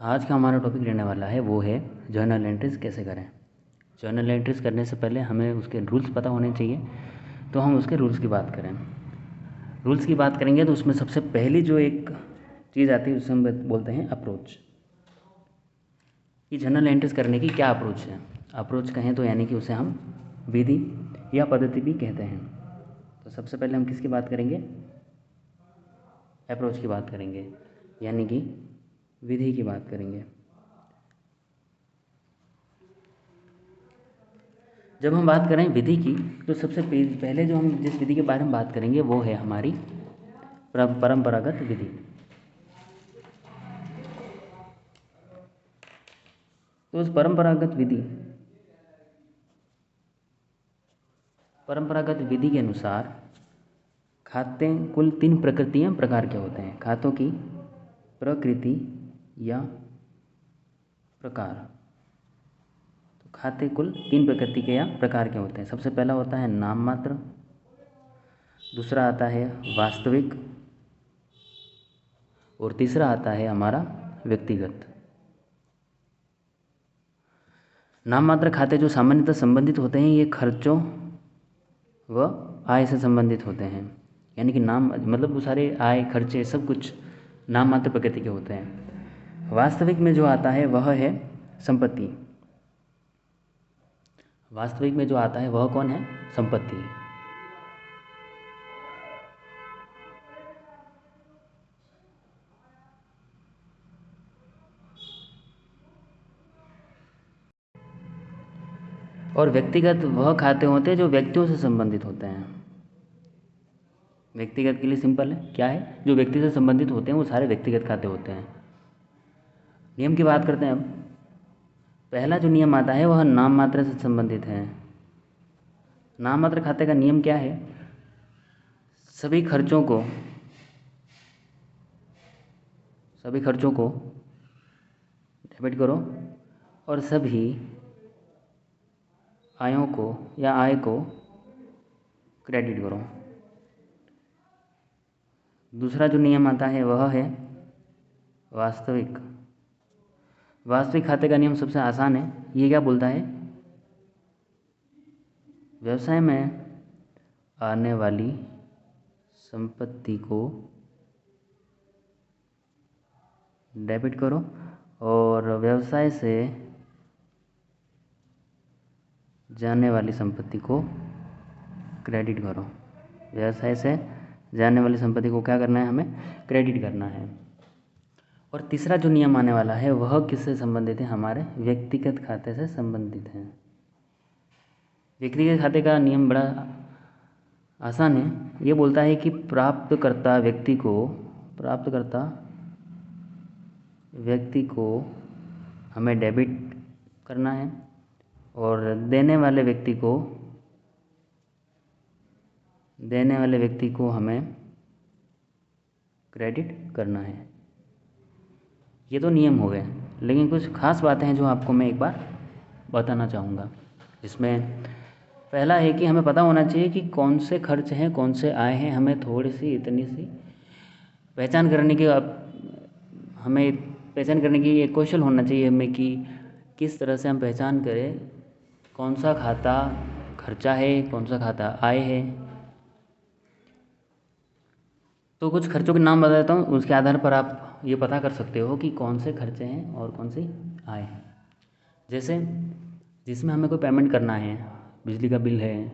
आज का हमारा टॉपिक रहने वाला है वो है जर्नल एंट्रीज कैसे करें। जर्नल एंट्रीज करने से पहले हमें उसके रूल्स पता होने चाहिए, तो हम उसके रूल्स की बात करें। रूल्स की बात करेंगे तो उसमें सबसे पहली जो एक चीज़ आती है उसे हम बोलते हैं अप्रोच। कि जर्नल एंट्रीज करने की क्या अप्रोच है। अप्रोच कहें तो यानी कि उसे हम विधि या पद्धति भी कहते हैं। तो सबसे पहले हम किसकी बात करेंगे? अप्रोच की बात करेंगे, यानी कि विधि की बात करेंगे। जब हम बात करें विधि की तो सबसे पहले जो हम जिस विधि के बारे में बात करेंगे वो है हमारी परंपरागत विधि। तो उस परंपरागत विधि के अनुसार खाते कुल 3 प्रकृतियाँ प्रकार के होते हैं। खातों की प्रकृति या प्रकार। तो खाते कुल 3 प्रकृति के या प्रकार के होते हैं। सबसे पहला होता है नाम मात्र, दूसरा आता है वास्तविक, और तीसरा आता है हमारा व्यक्तिगत। नाम मात्र खाते जो सामान्यतः संबंधित होते हैं ये खर्चों व आय से संबंधित होते हैं। यानी कि नाम मतलब वो सारे आय खर्चे सब कुछ नाम मात्र प्रकृति के होते हैं। वास्तविक में जो आता है वह है संपत्ति। वास्तविक में जो आता है वह कौन है? संपत्ति। और व्यक्तिगत वह खाते होते हैं जो व्यक्तियों से संबंधित होते हैं। व्यक्तिगत के लिए सिंपल है, क्या है? जो व्यक्ति से संबंधित होते हैं वो सारे व्यक्तिगत खाते होते हैं। नियम की बात करते हैं अब। पहला जो नियम आता है वह नाम मात्र से संबंधित है। नाम मात्र खाते का नियम क्या है? सभी खर्चों को डेबिट करो और सभी आयों को या आय को क्रेडिट करो। दूसरा जो नियम आता है वह है वास्तविक। वास्तविक खाते का नियम सबसे आसान है। ये क्या बोलता है? व्यवसाय में आने वाली संपत्ति को डेबिट करो और व्यवसाय से जाने वाली संपत्ति को क्रेडिट करो। व्यवसाय से जाने वाली संपत्ति को क्या करना है? हमें क्रेडिट करना है। और तीसरा जो नियम आने वाला है वह किससे संबंधित है? हमारे व्यक्तिगत खाते से संबंधित है। व्यक्तिगत खाते का नियम बड़ा आसान है। ये बोलता है कि प्राप्तकर्ता व्यक्ति को हमें डेबिट करना है और देने वाले व्यक्ति को हमें क्रेडिट करना है। ये तो नियम हो गए, लेकिन कुछ खास बातें हैं जो आपको मैं एक बार बताना चाहूँगा। जिसमें पहला है कि हमें पता होना चाहिए कि कौन से खर्च हैं, कौन से आय हैं। हमें थोड़ी सी इतनी सी पहचान करने की एक कौशल होना चाहिए हमें कि किस तरह से हम पहचान करें कौन सा खाता खर्चा है, कौन सा खाता आय है। तो कुछ खर्चों के नाम बता देता हूँ, उसके आधार पर आप ये पता कर सकते हो कि कौन से खर्चे हैं और कौन सी आय है। जैसे जिसमें हमें कोई पेमेंट करना है, बिजली का बिल है,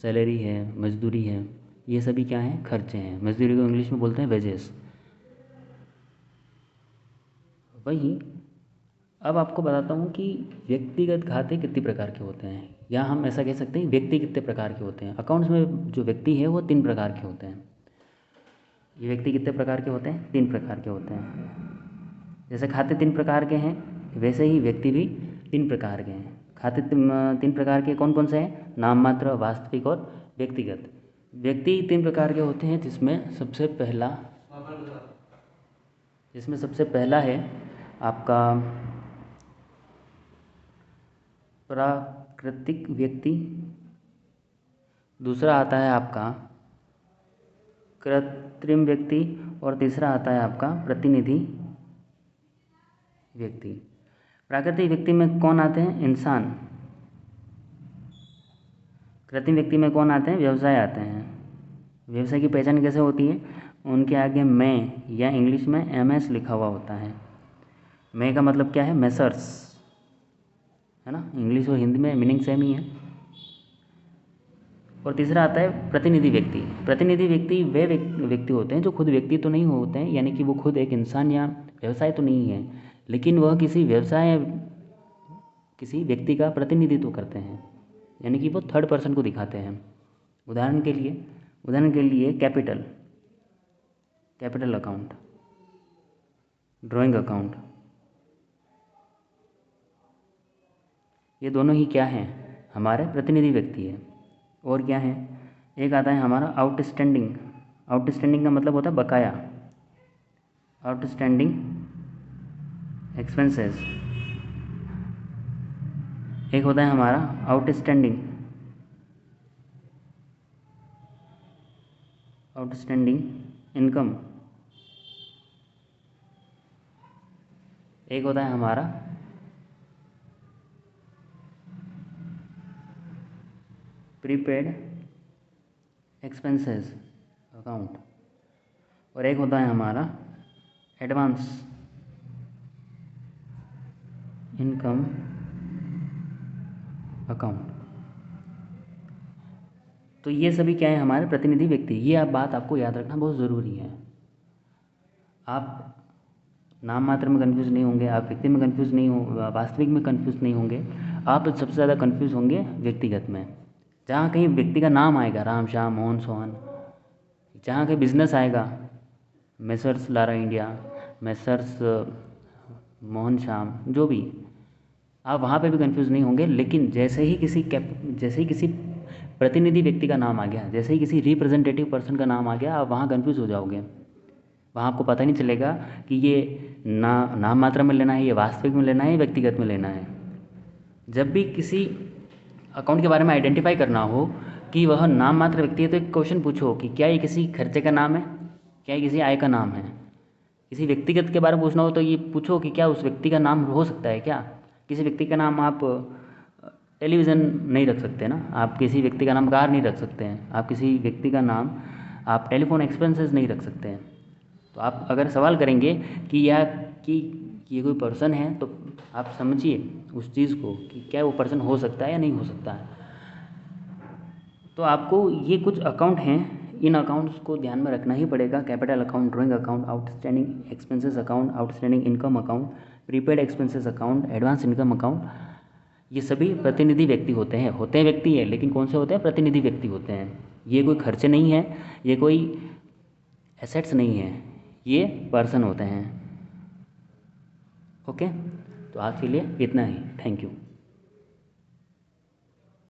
सैलरी है, मजदूरी है, ये सभी क्या हैं? खर्चे हैं। मजदूरी को इंग्लिश में बोलते हैं वेजेस। वहीं अब आपको बताता हूँ कि व्यक्तिगत खाते कितने प्रकार के होते हैं, या हम ऐसा कह सकते हैं व्यक्ति कितने प्रकार के होते हैं। अकाउंट्स में जो व्यक्ति है वो 3 प्रकार के होते हैं। ये व्यक्ति कितने प्रकार के होते हैं? 3 प्रकार के होते हैं। जैसे खाते 3 प्रकार के हैं, वैसे ही व्यक्ति भी 3 प्रकार के हैं। खाते 3 प्रकार के कौन कौन से हैं? नाम मात्र, वास्तविक और व्यक्तिगत। व्यक्ति 3 प्रकार के होते हैं, जिसमें सबसे पहला है आपका प्राकृतिक व्यक्ति। दूसरा आता है आपका कृत्रिम व्यक्ति और तीसरा आता है आपका प्रतिनिधि व्यक्ति। प्राकृतिक व्यक्ति में कौन आते हैं? इंसान। कृत्रिम व्यक्ति में कौन आते हैं? व्यवसाय आते हैं। व्यवसाय की पहचान कैसे होती है? उनके आगे मैं या इंग्लिश में MS लिखा हुआ होता है। मैं का मतलब क्या है? मेसर्स, है ना। इंग्लिश और हिंदी में मीनिंग सेम ही है। और तीसरा आता है प्रतिनिधि व्यक्ति। प्रतिनिधि व्यक्ति वे व्यक्ति होते हैं जो खुद व्यक्ति तो नहीं होते हैं, यानी कि वो खुद एक इंसान या व्यवसाय तो नहीं है, लेकिन वह किसी व्यवसाय किसी व्यक्ति का प्रतिनिधित्व करते हैं, यानी कि वो थर्ड पर्सन को दिखाते हैं। उदाहरण के लिए कैपिटल अकाउंट, ड्राइंग अकाउंट, ये दोनों ही क्या हैं? हमारे प्रतिनिधि व्यक्ति है। और क्या है? एक आता है हमारा आउटस्टैंडिंग। आउटस्टैंडिंग का मतलब होता है बकाया, आउटस्टैंडिंग एक्सपेंसेस। एक होता है हमारा आउटस्टैंडिंग इनकम। एक होता है हमारा प्रीपेड एक्सपेंसेस अकाउंट। और एक होता है हमारा एडवांस इनकम अकाउंट। तो ये सभी क्या है? हमारे प्रतिनिधि व्यक्ति। ये बात आपको याद रखना बहुत ज़रूरी है। आप नाम मात्र में कंफ्यूज नहीं होंगे, आप व्यक्ति में कंफ्यूज नहीं हो, वास्तविक में कंफ्यूज नहीं होंगे। आप सबसे ज़्यादा कंफ्यूज होंगे व्यक्तिगत में। जहाँ कहीं व्यक्ति का नाम आएगा, राम, श्याम, मोहन, सोहन, जहाँ कहीं बिजनेस आएगा, messrs Lara India, messrs Mohan Shyam, जो भी, आप वहाँ पे भी कंफ्यूज नहीं होंगे। लेकिन जैसे ही किसी प्रतिनिधि व्यक्ति का नाम आ गया, जैसे ही किसी रिप्रेजेंटेटिव पर्सन का नाम आ गया, आप वहाँ कंफ्यूज हो जाओगे। वहाँ आपको पता नहीं चलेगा कि ये नाम मात्रा में लेना है, ये वास्तविक में लेना है, व्यक्तिगत में लेना है। जब भी किसी अकाउंट के बारे में आइडेंटिफाई करना हो कि वह नाम मात्र व्यक्ति है, तो एक क्वेश्चन पूछो कि क्या ये किसी खर्चे का नाम है, क्या ये किसी आय का नाम है। किसी व्यक्तिगत के बारे में पूछना हो तो ये पूछो कि क्या उस व्यक्ति का नाम हो सकता है क्या। किसी व्यक्ति का नाम आप टेलीविज़न नहीं रख सकते ना, आप किसी व्यक्ति का नाम कार नहीं रख सकते हैं, आप किसी व्यक्ति का नाम आप टेलीफोन एक्सपेंसेस नहीं रख सकते हैं। तो आप अगर सवाल करेंगे कि ये कोई पर्सन है, तो आप समझिए उस चीज़ को कि क्या वो पर्सन हो सकता है या नहीं हो सकता है। तो आपको ये कुछ अकाउंट हैं, इन अकाउंट्स को ध्यान में रखना ही पड़ेगा। Capital account, drawing account, outstanding expenses account, outstanding income account, prepaid expenses account, advance income account. ये सभी प्रतिनिधि व्यक्ति होते हैं व्यक्ति है, लेकिन कौन से होते हैं? प्रतिनिधि व्यक्ति होते हैं। ये कोई खर्चे नहीं है, ये कोई एसेट्स नहीं है, ये पर्सन होते हैं। ओके, तो आज के लिए इतना ही। Thank you.